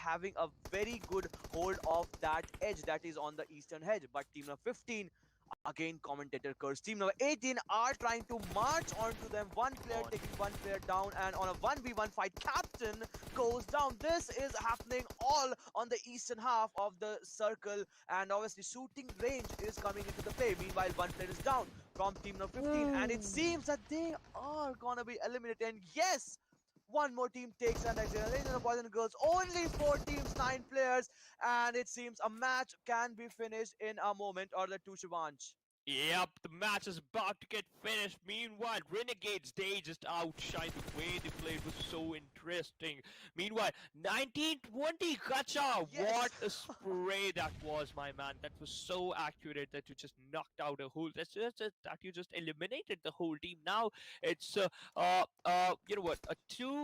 having a very good hold of that edge that is on the eastern edge. But team number 15, again commentator curse, team number 18 are trying to march onto them, one player On. taking one player down, and on a 1v1 fight, captain goes down. This is happening all on the eastern half of the circle, and obviously shooting range is coming into the play. Meanwhile, one player is down from team number 15, and it seems that they are gonna be eliminated. And yes, one more team takes an exit. Ladies and boys and girls, only 4 teams, 9 players, and it seems a match can be finished in a moment or the two, Shivansh. Yep, the match is about to get finished. Meanwhile, Renegades, they just outshine the way they played was so interesting. Meanwhile, 1920 Gacha, Yes. what a spray that was, my man. That was so accurate that you just knocked out a whole. That you just eliminated the whole team. Now it's you know what, a two.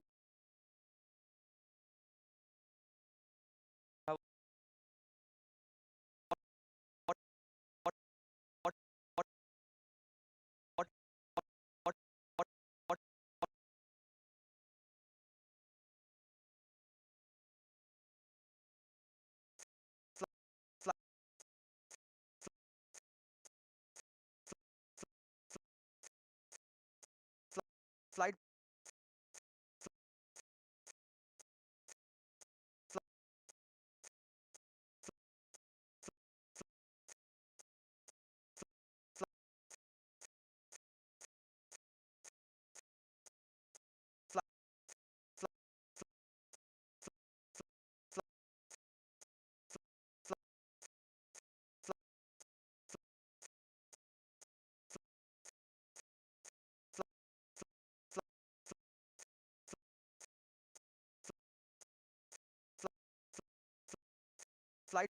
Flight flight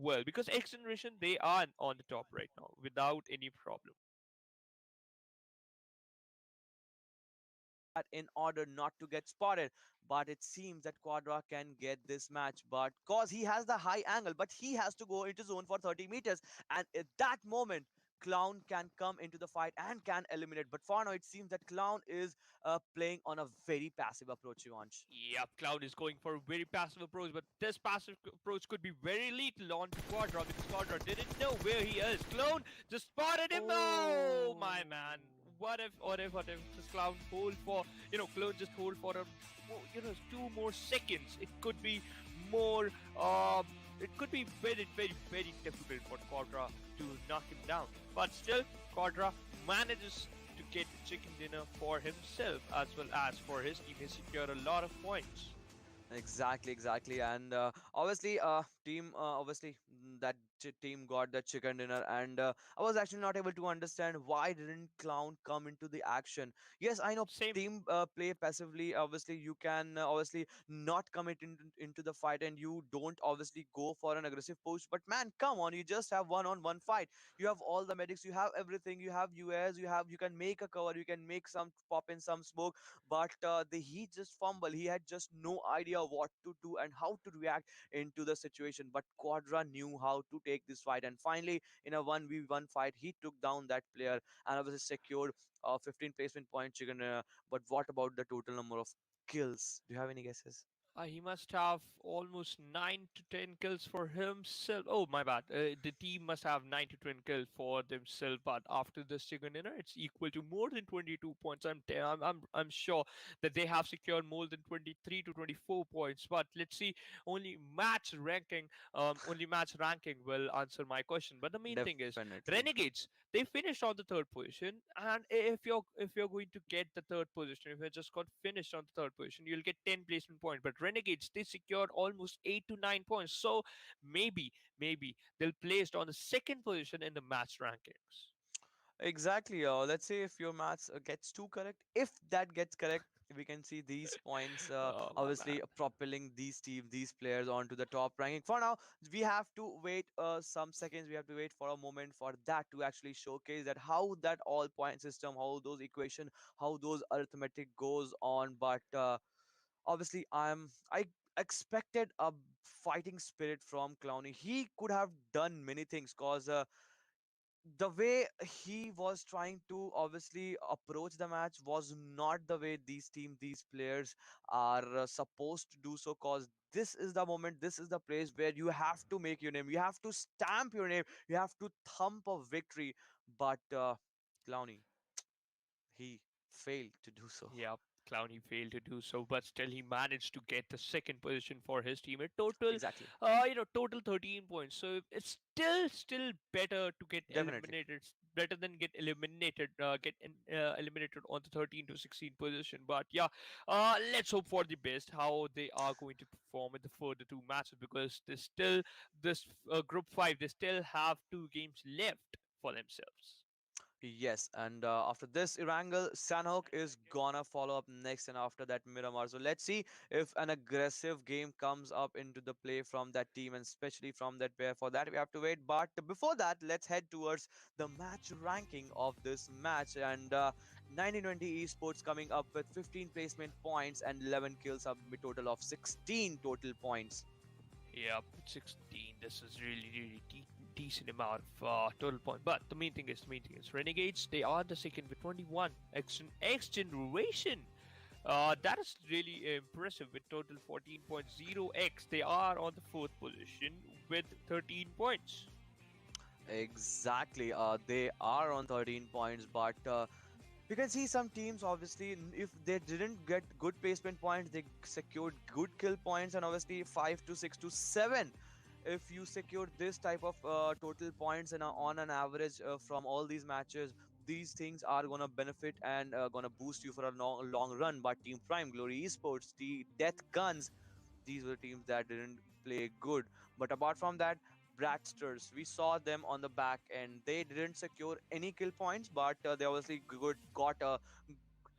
Well, because X Generation, they are on the top right now without any problem. in order not to get spotted. But it seems that Quadra can get this match, but cause he has the high angle, but he has to go into zone for 30 meters. And at that moment, Clown can come into the fight and can eliminate. But for now, it seems that Clown is playing on a very passive approach, Ivanch. Yep, Cloud is going for a very passive approach, but this passive approach could be very lethal on to Quadra because Quadra didn't know where he is. Clown just spotted him. Oh, my man. What if this Clown hold for, Clown just hold for a, 2 more seconds. It could be more, it could be very, very, very difficult for Quadra to knock him down. But still, Quadra manages to get the chicken dinner for himself as well as for his team. He secured a lot of points. Exactly, exactly, and obviously, team, obviously that team got the chicken dinner, and I was actually not able to understand why didn't Clown come into the action. Yes, I know Same. team play passively. Obviously, you can obviously not commit into the fight, and you don't obviously go for an aggressive push. But man, come on, you just have one-on-one fight. You have all the medics, you have everything, you have UAs, you can make a cover, you can make some pop in some smoke. But he just fumble. He had just no idea what to do and how to react into the situation. But Quadra knew how to take this fight, and finally, in a 1v1 fight, he took down that player and obviously secured 15 placement point chicken. But what about the total number of kills? Do you have any guesses? He must have almost 9 to 10 kills for himself. Oh, my bad. The team must have 9 to 10 kills for themselves, but after this chicken dinner, it's equal to more than 22 points. I'm sure that they have secured more than 23 to 24 points. But let's see, only match ranking will answer my question. But the main thing is, Definitely. Renegades, they finished on the third position, and if you're going to get the third position, if you just got finished on the third position, you'll get 10 placement points. But Renegades, they secured almost 8 to 9 points, so maybe they'll placed on the second position in the match rankings. Exactly. Let's say if your maths gets too correct, if that gets correct, we can see these points Oh my man. obviously propelling these team, these players onto the top ranking. For now, we have to wait some seconds. We have to wait for a moment for that to actually showcase that how that all point system, how those equation, how those arithmetic goes on. But obviously, I expected a fighting spirit from Clowny. He could have done many things, cause the way he was trying to obviously approach the match was not the way these players are supposed to do so, cause this is the moment, this is the place where you have to make your name, you have to stamp your name, you have to thump a victory. But Clowny, he failed to do so. Yeah, Clowney failed to do so, but still he managed to get the second position for his team. A total, Exactly. total 13 points. So it's still better to get Definitely. eliminated. Better than get eliminated. Eliminated on the 13 to 16 position. But yeah, let's hope for the best. How they are going to perform in the further two matches, because there's still this group five. They still have two games left for themselves. Yes, and after this Erangel, Sanhok is gonna follow up next, and after that Miramar. So let's see if an aggressive game comes up into the play from that team, and especially from that pair. For that, we have to wait. But before that, let's head towards the match ranking of this match. And 1920 Esports coming up with 15 placement points and 11 kills, up a total of 16 total points. Yeah, 16. This is really decent amount of total point. But the main thing is Renegades. They are the second with 21. X generation. That is really impressive with total 14.0x. They are on the fourth position with 13 points. Exactly. They are on 13 points, but you can see some teams obviously if they didn't get good placement points, they secured good kill points, and obviously 5 to 6 to 7. If you secure this type of total points and on an average from all these matches, these things are gonna benefit and gonna boost you for a long run. But Team Prime, Glory Esports, the Death Guns, these were teams that didn't play good. But apart from that, Bradsters, we saw them on the back end. They didn't secure any kill points, but they obviously good got a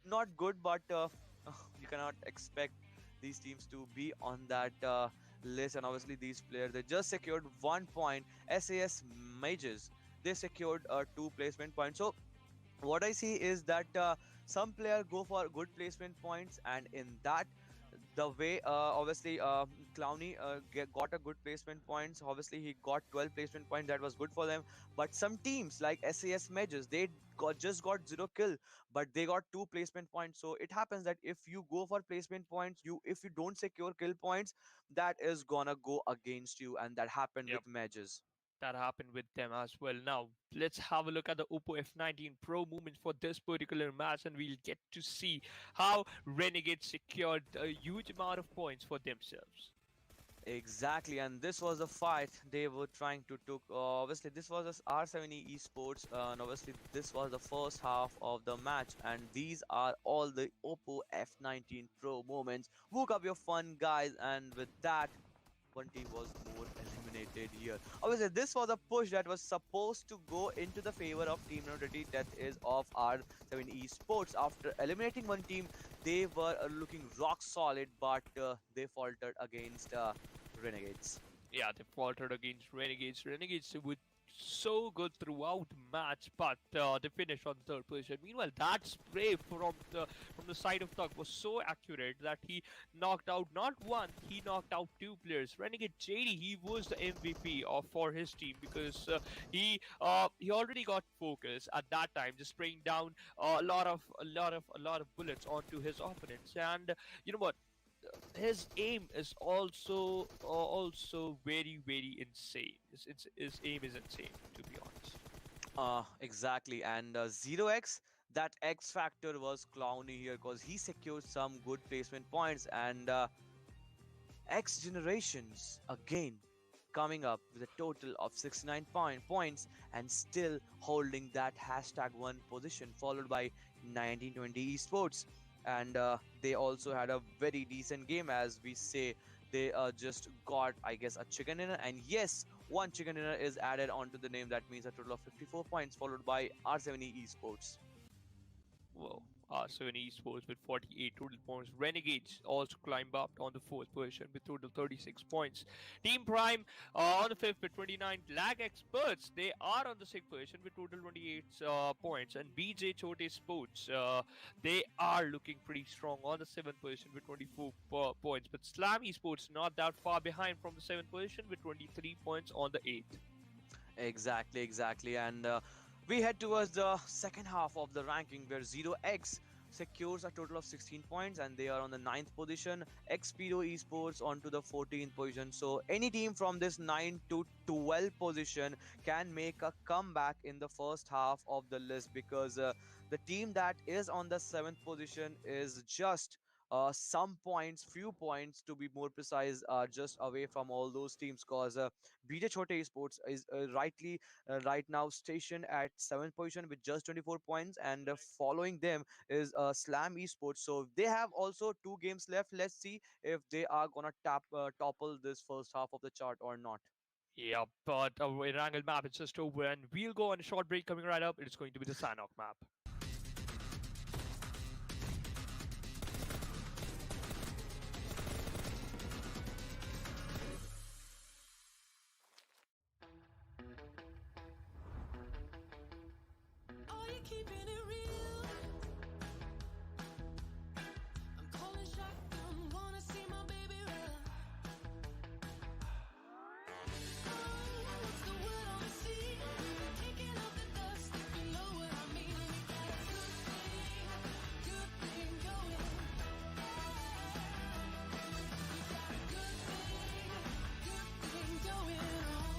not good, but you cannot expect these teams to be on that list. And obviously, these players they just secured 1 point. SAS Mages, they secured two placement points. So what I see is that some player go for good placement points, and in that the way obviously Clowny got a good placement points. Obviously, he got 12 placement points. That was good for them. But some teams like SAS Majors, they just got zero kill, but they got two placement points. So it happens that if you go for placement points, you if you don't secure kill points, that is gonna go against you, and that happened with Yep, Majors. that happened with them as well. Now, let's have a look at the Oppo F19 Pro movements for this particular match, and we'll get to see how Renegade secured a huge amount of points for themselves. Exactly, and this was the fight they were trying to took. Obviously, this was a R70 Esports, and obviously this was the first half of the match. And these are all the Oppo F19 Pro moments. Woke up your fun, guys, and with that. one team was more eliminated here. Obviously, this was a push that was supposed to go into the favor of Team Neutrality, that is of R7 Esports. After eliminating one team, they were looking rock solid, but they faltered against Renegades. Yeah, they faltered against Renegades. Renegades were so good throughout the match, but they finished on the third position. Meanwhile, that spray from the side of Thug was so accurate that he knocked out not one, he knocked out two players. Renegade JD, he was the MVP of for his team because he already got focus at that time, just spraying down a lot of bullets onto his opponents. And you know what? His aim is also very insane. His aim is insane, to be honest. Exactly. And 0x, that X factor was Clowny here because he secured some good placement points. And X Generations again coming up with a total of 69 points and still holding that hashtag one position, followed by 1920 Esports. And they also had a very decent game, as we say. They just got, I guess, a chicken dinner, and yes, one chicken dinner is added onto the name. That means a total of 54 points, followed by R70 Esports. Well, Seven Esports with 48 total points. Renegades also climb up on the fourth position with total 36 points. Team Prime on the fifth with 29. Lag Experts, they are on the sixth position with total 28 points. And BJ Chote Sports, they are looking pretty strong on the seventh position with 24 points. But Slam Esports not that far behind from the seventh position with 23 points on the eighth. Exactly. And we head towards the second half of the ranking where 0x secures a total of 16 points and they are on the ninth position. Xpedo Esports onto the 14th position. So any team from this 9 to 12 position can make a comeback in the first half of the list, because the team that is on the 7th position is just some points, few points to be more precise, are just away from all those teams, because BJ Chote Esports is right now stationed at 7th position with just 24 points, and following them is Slam Esports. So they have also two games left. Let's see if they are gonna topple this first half of the chart or not. Yeah, but our Erangel map is just over, and we'll go on a short break coming right up. It's going to be the Sanok map. Are you keeping it real? I'm calling shotgun, wanna see my baby real. Oh, what's the word on the sea? Kicking up the dust, if you know what I mean. We got a good thing going. We got a good thing going on.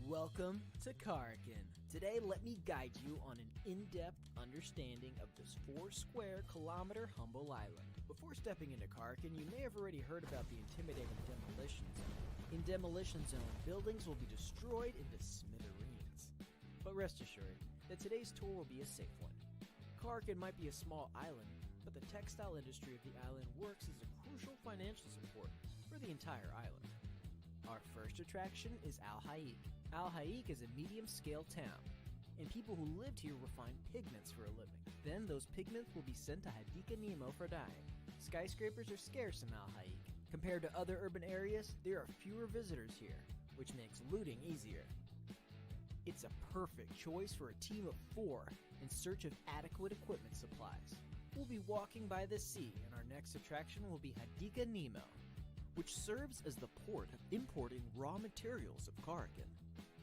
Welcome to Karakin. Today, let me guide you on an in-depth understanding of this 4-square-kilometer humble island. Before stepping into Karakin, you may have already heard about the intimidating Demolition Zone. In Demolition Zone, buildings will be destroyed into smithereens. But rest assured that today's tour will be a safe one. Karakin might be a small island, but the textile industry of the island works as a crucial financial support for the entire island. Our first attraction is Al Haik. Al Haik is a medium-scale town, and people who lived here refine pigments for a living. Then those pigments will be sent to Hadika Nemo for dyeing. Skyscrapers are scarce in Al Haik. Compared to other urban areas, there are fewer visitors here, which makes looting easier. It's a perfect choice for a team of 4 in search of adequate equipment supplies. We'll be walking by the sea, and our next attraction will be Hadika Nemo, which serves as the port of importing raw materials of Karakin.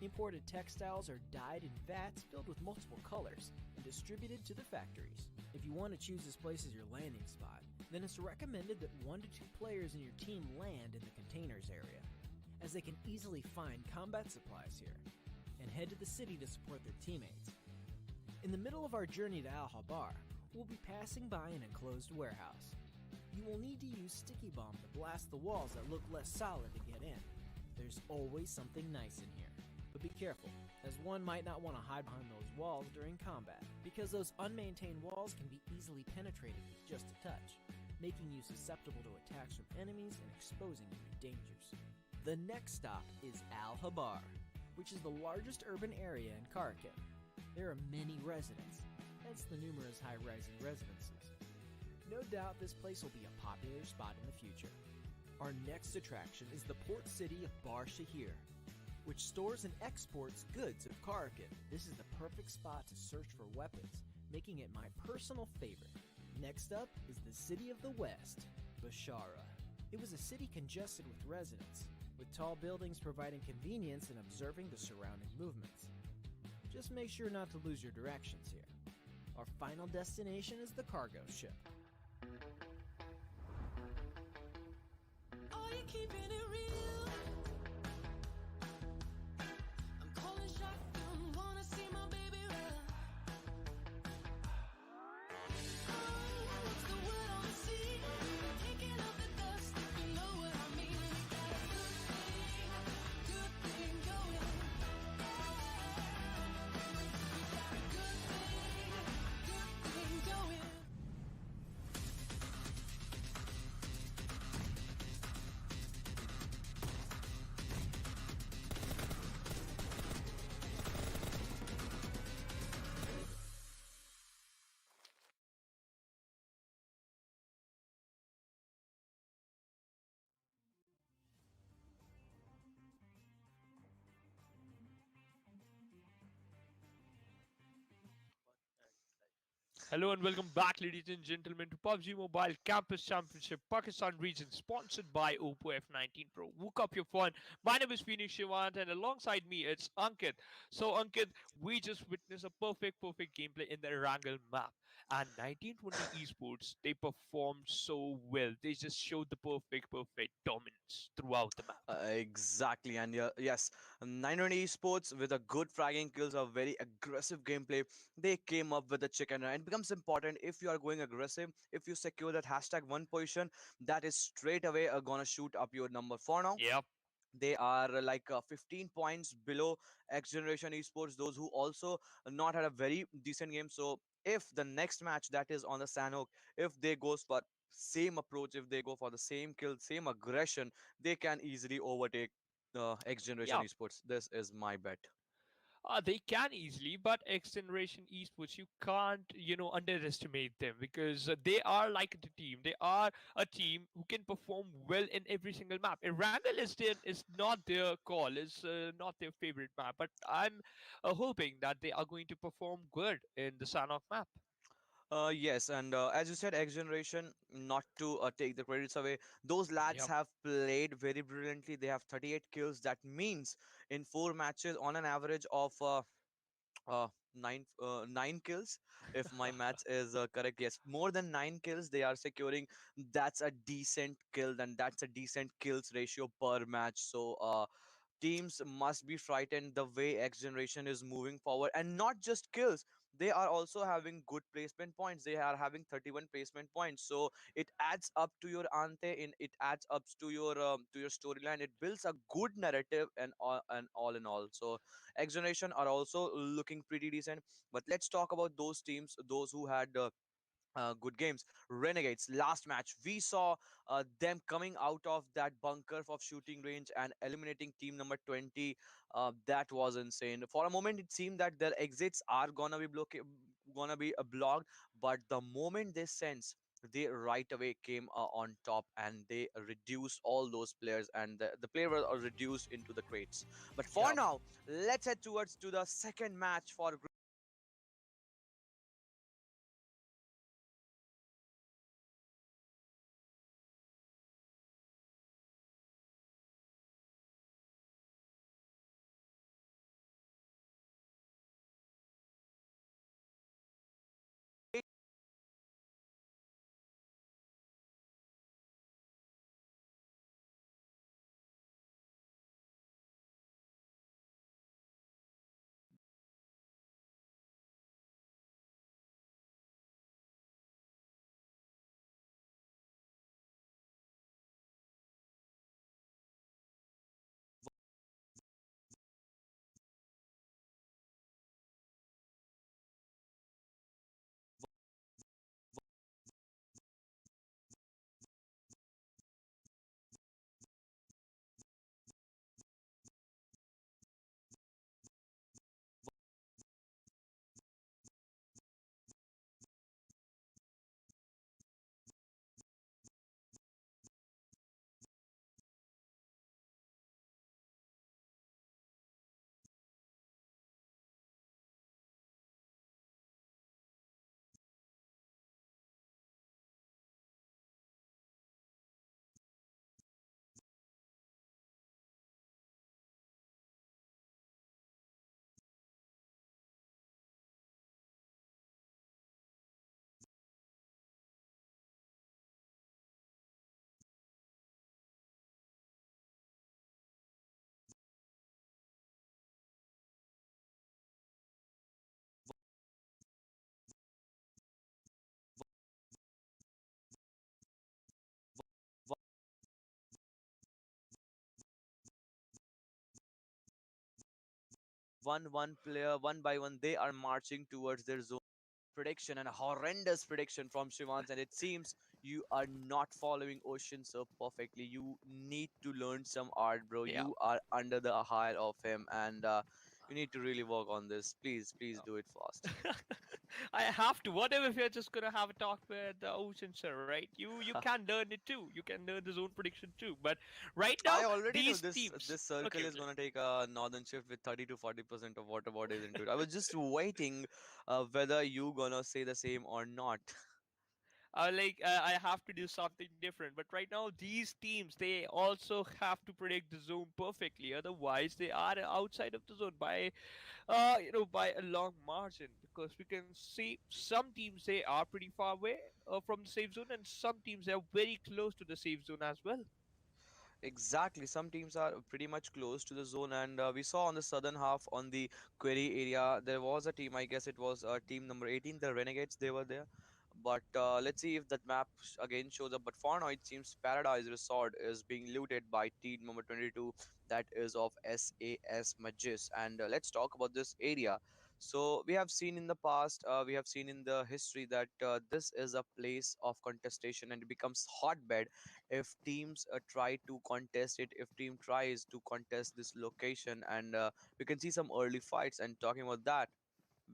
Imported textiles are dyed in vats filled with multiple colors and distributed to the factories. If you want to choose this place as your landing spot, then it's recommended that 1 to 2 players in your team land in the containers area, as they can easily find combat supplies here and head to the city to support their teammates. In the middle of our journey to Al-Habar, we'll be passing by an enclosed warehouse. You will need to use sticky bomb to blast the walls that look less solid to get in. There's always something nice in here, but be careful, as one might not want to hide behind those walls during combat, because those unmaintained walls can be easily penetrated with just a touch, making you susceptible to attacks from enemies and exposing you to dangers. The next stop is Al-Habar, which is the largest urban area in Kharkiv. There are many residents, hence the numerous high-rising residences. No doubt this place will be a popular spot in the future. Our next attraction is the port city of Bar Shahir, which stores and exports goods of Kharkiv. This is the perfect spot to search for weapons, making it my personal favorite. Next up is the city of the West, Bashara. It was a city congested with residents, with tall buildings providing convenience in observing the surrounding movements. Just make sure not to lose your directions here. Our final destination is the cargo ship. Are you keeping it real? I'm calling shotgun, wanna see my baby run. Oh, what's the word on the sea? Kicking up the dust, you know what I mean. We got a good thing going. We got a good thing going. Hello and welcome back, ladies and gentlemen, to PUBG Mobile Campus Championship Pakistan region, sponsored by Oppo F19 Pro. Woke up your phone. My name is Phoenix Shivant, and alongside me it's Ankit. So, Ankit, we just witnessed a perfect gameplay in the Wrangle map. And 1920 Esports, they performed so well. They just showed the perfect dominance throughout the map. Exactly, and yes, 920 Esports with a good fragging kills, a very aggressive gameplay. They came up with the chicken run. It becomes important if you are going aggressive. If you secure that hashtag one position, that is straight away gonna shoot up your number. For now, Yep. they are 15 points below X Generation Esports, those who also not had a very decent game. So if the next match that is on the Sandhook, if they goes for same approach, if they go for the same kill, same aggression, they can easily overtake X Generation Yep. Esports. This is my bet. They can easily, but X Generation Esports, you can't, underestimate them because they are like the team. They are a team who can perform well in every single map. Erangel is not their call, is not their favorite map, but I'm hoping that they are going to perform good in the Sanok map. Yes, and as you said, X Generation, not to take the credits away, those lads Yep. have played very brilliantly. They have 38 kills. That means in 4 matches, on an average of uh, 9 kills, if my maths is correct. Yes, more than 9 kills they are securing. That's a decent kill, and that's a decent kills ratio per match. So teams must be frightened the way X Generation is moving forward, and not just kills. They are also having good placement points. They are having 31 placement points. So it adds up to your ante. It adds up to your storyline. It builds a good narrative, and all in all. So X Generation are also looking pretty decent. But let's talk about those teams, those who had good games. Renegades, last match, we saw them coming out of that bunker of shooting range and eliminating team number 20. That was insane. For a moment, it seemed that their exits are gonna be blocked, but the moment they sense, they right away came on top and they reduced all those players, and the player were reduced into the crates. But for Yep. now, let's head towards to the second match for one player, one by one, they are marching towards their zone. Prediction and a horrendous prediction from Shivans, and it seems you are not following Ocean so perfectly. You need to learn some art, bro. Yeah. You are under the hire of him, and you need to really work on this. Please, please do it fast. I have to. What if you're just gonna have a talk with the ocean, sir? Right? You can learn it too. You can learn the zone prediction too. But right now, I already knew these this teams. this Okay, circle is okay. gonna take a northern shift with 30 to 40% of water bodies into it. I was just waiting whether you gonna say the same or not. I have to do something different. But right now, these teams they also have to predict the zone perfectly. Otherwise, they are outside of the zone by by a long margin. Because we can see some teams they are pretty far away from the safe zone, and some teams they are very close to the safe zone as well. Exactly. Some teams are pretty much close to the zone, and we saw on the southern half on the query area, there was a team. I guess it was team number 18, the Renegades. They were there. But let's see if that map again shows up. But for now, it seems Paradise Resort is being looted by team number 22, that is of SAS Magis. And let's talk about this area. So we have seen in the past, we have seen in the history that this is a place of contestation and it becomes hotbed if teams try to contest it, if team tries to contest this location, and we can see some early fights. And talking about that,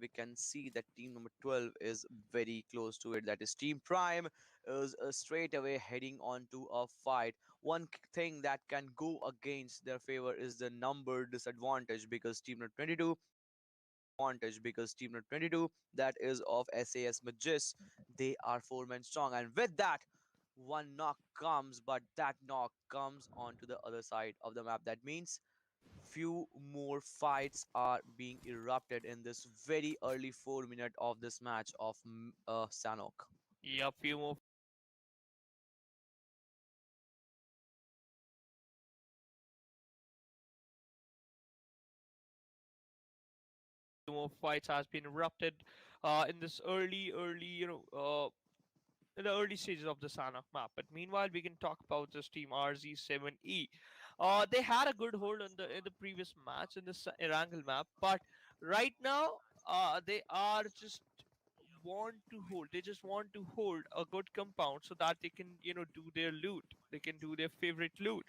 we can see that team number 12 is very close to it, that is team prime is straight away heading on to a fight. One thing that can go against their favor is the number disadvantage, because team number 22 that is of SAS Magis, they are four men strong, and with that one knock comes, but that knock comes onto the other side of the map. That means few more fights are being erupted in this very early 4 minute of this match of Sanok. Yeah, few more fights has been erupted in this early in the early stages of the Sanok map. But meanwhile, we can talk about this team RZ7E. They had a good hold in the previous match in the Erangel map, but right now, they are just want to hold. They just want to hold a good compound so that they can do their loot. They can do their favorite loot.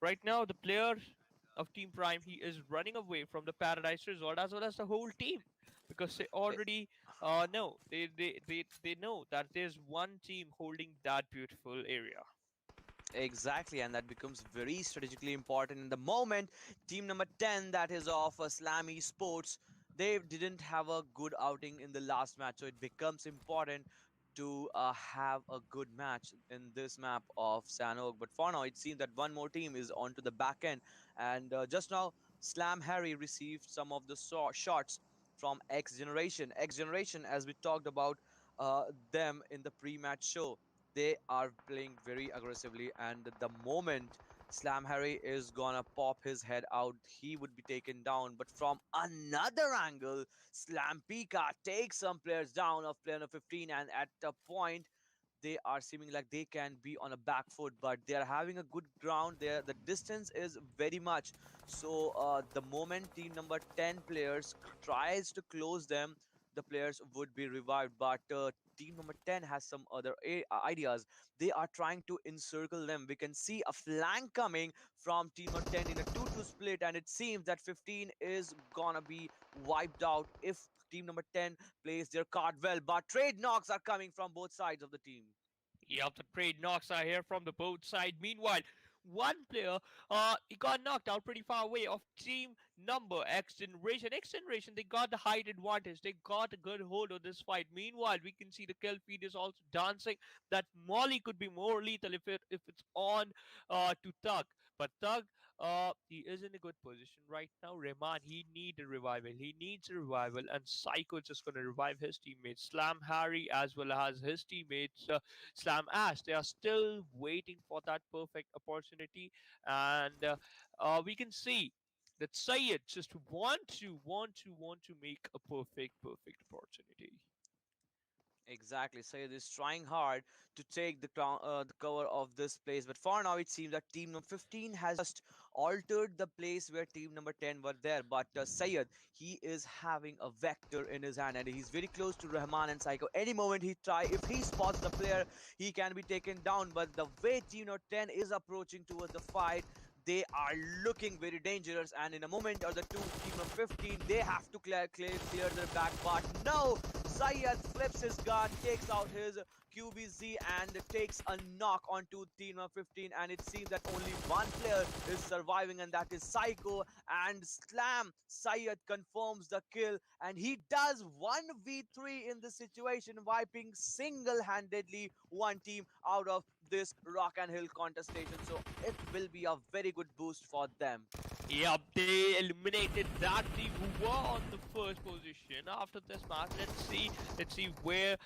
Right now, the player of Team Prime he is running away from the Paradise Resort as well as the whole team because they E- already know they know that there's one team holding that beautiful area. Exactly, and that becomes very strategically important in the moment. Team number 10, that is of Slammy Sports, they didn't have a good outing in the last match, so it becomes important to have a good match in this map of Sanok. But for now, it seems that one more team is onto the back end, and just now, Slam Harry received some of the shots from X Generation. X Generation, as we talked about them in the pre-match show, they are playing very aggressively, and the moment Slam Harry is gonna pop his head out, he would be taken down. But from another angle, Slam Pika takes some players down of player number 15, and at a point they are seeming like they can be on a back foot, but they are having a good ground there. The distance is very much so. The moment team number 10 players tries to close them, the players would be revived. But team number 10 has some other ideas. They are trying to encircle them. We can see a flank coming from team number 10 in a 2-2 split, and it seems that 15 is gonna be wiped out if team number 10 plays their card well. But trade knocks are coming from both sides of the team. Yep, the trade knocks are here from the both side. Meanwhile, one player, he got knocked out pretty far away of team number X Generation. X Generation, they got the height advantage. They got a good hold of this fight. Meanwhile, we can see the kill feed is also dancing. That Molly could be more lethal if it's on to Thug. But Thug, he is in a good position right now. Rehman, he need a revival. He needs a revival, and Psycho is just gonna revive his teammates. Slam Harry as well as his teammates. Slam Ash. They are still waiting for that perfect opportunity, and we can see that Sayed just want to make a perfect opportunity. Exactly. Sayed is trying hard to take the cover of this place, but for now it seems that team number 15 has just altered the place where team number 10 were there. But Sayed, he is having a vector in his hand, and he's very close to Rahman and Psycho. Any moment if he spots the player, he can be taken down. But the way team number 10 is approaching towards the fight, they are looking very dangerous, and in a moment or the two, team number 15, they have to clear their back. But no, Zayed flips his gun, takes out his QBZ and takes a knock onto team number 15, and it seems that only one player is surviving, and that is Psycho. And Slam Syed confirms the kill, and he does 1v3 in this situation, wiping single-handedly one team out of this Rock and Hill contestation. So it will be a very good boost for them. Yep, they eliminated that team who were on the first position after this match. Let's see where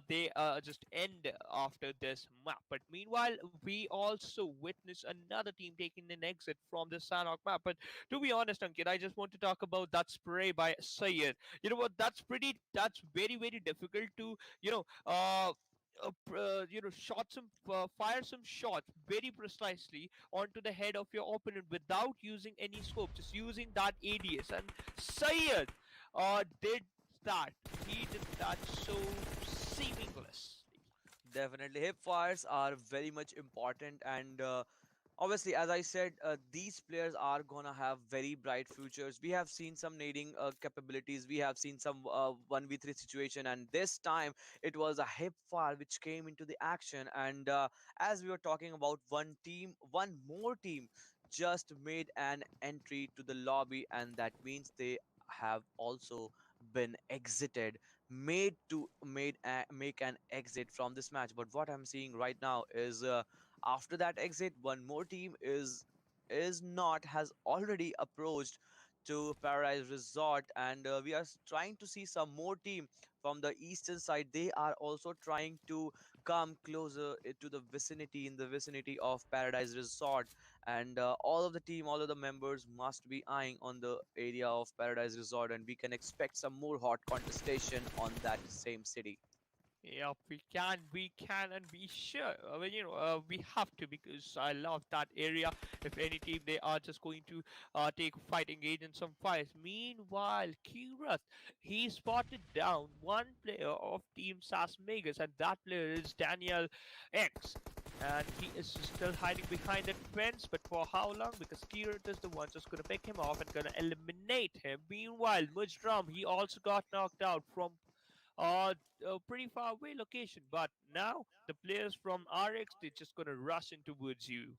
they just end after this map. But meanwhile, we also witness another team taking an exit from the Sanhok map. But to be honest, Ankit, I just want to talk about that spray by Sayed. You know what? That's very very difficult to you know fire some shots very precisely onto the head of your opponent without using any scope, just using that ADS. And Sayed did that. He did that so seamlessly. Definitely, hip fires are very much important, and obviously, as I said, these players are gonna have very bright futures. We have seen some nading capabilities. We have seen some 1v3 situation, and this time it was a hip fire which came into the action. And as we were talking about, one more team just made an entry to the lobby, and that means they have also been exited, make an exit from this match. But what I'm seeing right now is after that exit, one more team is not has already approached to Paradise Resort, and we are trying to see some more team from the eastern side. They are also trying to come closer to the vicinity, in the vicinity of Paradise Resort, and all of the members must be eyeing on the area of Paradise Resort, and we can expect some more hot contestation on that same city. Yeah, we can, and we sure. I mean, we have to because I love that area. If any team, they are just going to take a fight, engage in some fights. Meanwhile, Kirath, he spotted down one player of Team SAS Megas, and that player is Daniel X. And he is still hiding behind that fence, but for how long? Because Kirath is the one just gonna pick him off and gonna eliminate him. Meanwhile, Mujram, he also got knocked out from uh, a pretty far away location. But now the players from RX, they're just gonna rush in towards you.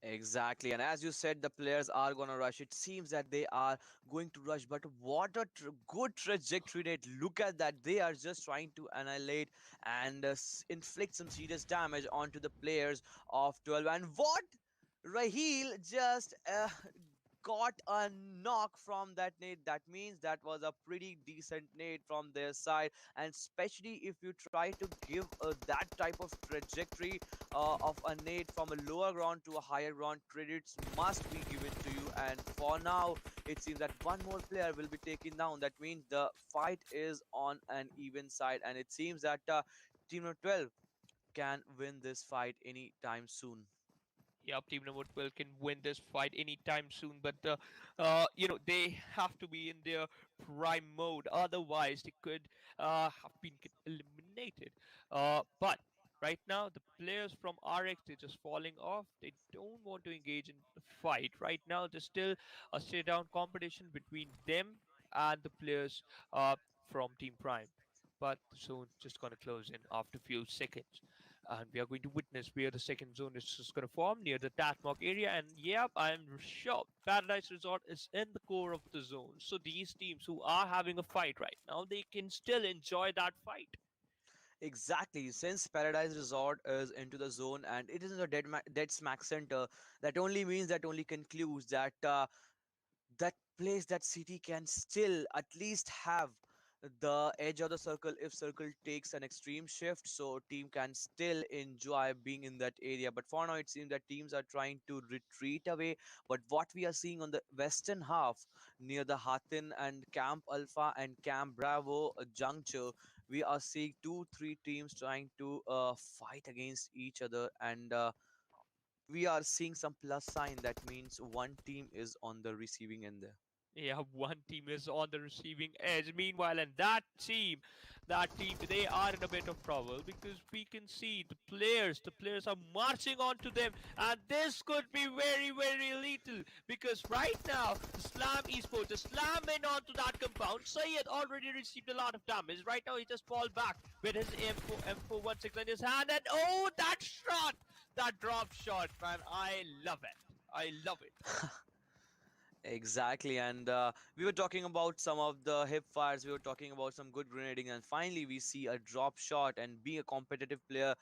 Exactly, and as you said, the players are gonna rush. It seems that they are going to rush, but what a good trajectory rate! Look at that. They are just trying to annihilate and inflict some serious damage onto the players of 12. And what? Raheel just got a knock from that nade. That means that was a pretty decent nade from their side, and especially if you try to give that type of trajectory of a nade from a lower ground to a higher ground, credits must be given to you. And for now, it seems that one more player will be taken down. That means the fight is on an even side, and it seems that team number 12 can win this fight anytime soon. Yeah, Team number 12 can win this fight anytime soon, but they have to be in their prime mode. Otherwise, they could have been eliminated. But right now, the players from RX, they're just falling off. They don't want to engage in the fight. Right now, there's still a stay-down competition between them and the players from Team Prime. But the zone just gonna close in after a few seconds, and we are going to witness where the second zone is just going to form near the Tatmok area. And yep, I'm sure Paradise Resort is in the core of the zone. So these teams who are having a fight right now, they can still enjoy that fight. Exactly, since Paradise Resort is into the zone and it is in a dead smack center, that only means, that only concludes that that place, that city can still at least have the edge of the circle if circle takes an extreme shift, so team can still enjoy being in that area. But for now it seems that teams are trying to retreat away. But what we are seeing on the western half, near the Hatin and Camp Alpha and Camp Bravo juncture, we are seeing two, three teams trying to fight against each other, and we are seeing some plus sign. That means one team is on the receiving end there. Yeah, one team is on the receiving edge. Meanwhile, and that team, they are in a bit of trouble because we can see the players are marching onto them, and this could be very, very lethal because right now, the Slam Esports is slamming onto that compound. Sayed already received a lot of damage. Right now, he just fall back with his M416 in his hand, and oh, that shot, that drop shot, man, I love it. I love it. Exactly, and we were talking about some of the hip fires, we were talking about some good grenading, and finally we see a drop shot. And being a competitive player,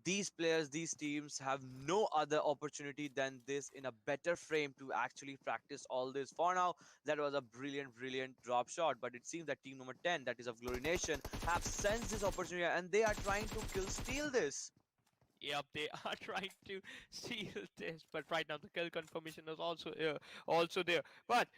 these players, these teams have no other opportunity than this in a better frame to actually practice all this. For now, that was a brilliant, brilliant drop shot, but it seems that team number 10, that is of Glory Nation, have sensed this opportunity and they are trying to kill steal this. Yep, they are trying to seal this, but right now the kill confirmation is also there. But